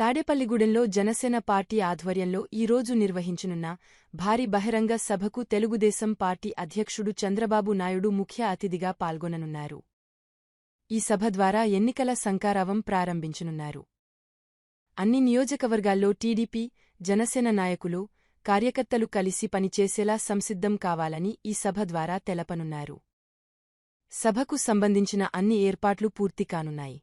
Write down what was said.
తాడేపల్లిగూడెంలో Janasena party ఆధ్వర్యంలో ఈరోజు నిర్వహించనున్న భారీ బహిరంగ సభకు తెలుగుదేశం పార్టీ అధ్యక్షుడు చంద్రబాబు నాయుడు ముఖ్య అతిథిగా పాల్గొననున్నారు. ఈ సభ ద్వారా ఎన్నికల శంఖారావం ప్రారంభించనున్నారు. అన్ని నియోజకవర్గాల్లో టీడీపీ, జనసేన నాయకులు, కార్యకర్తలు కలిసి పనిచేసేలా సంసిద్ధం కావాలని ఈ సభ ద్వారా తెలపనున్నారు. సభకు సంబంధించిన అన్ని ఏర్పాట్లు పూర్తి కానున్నాయి.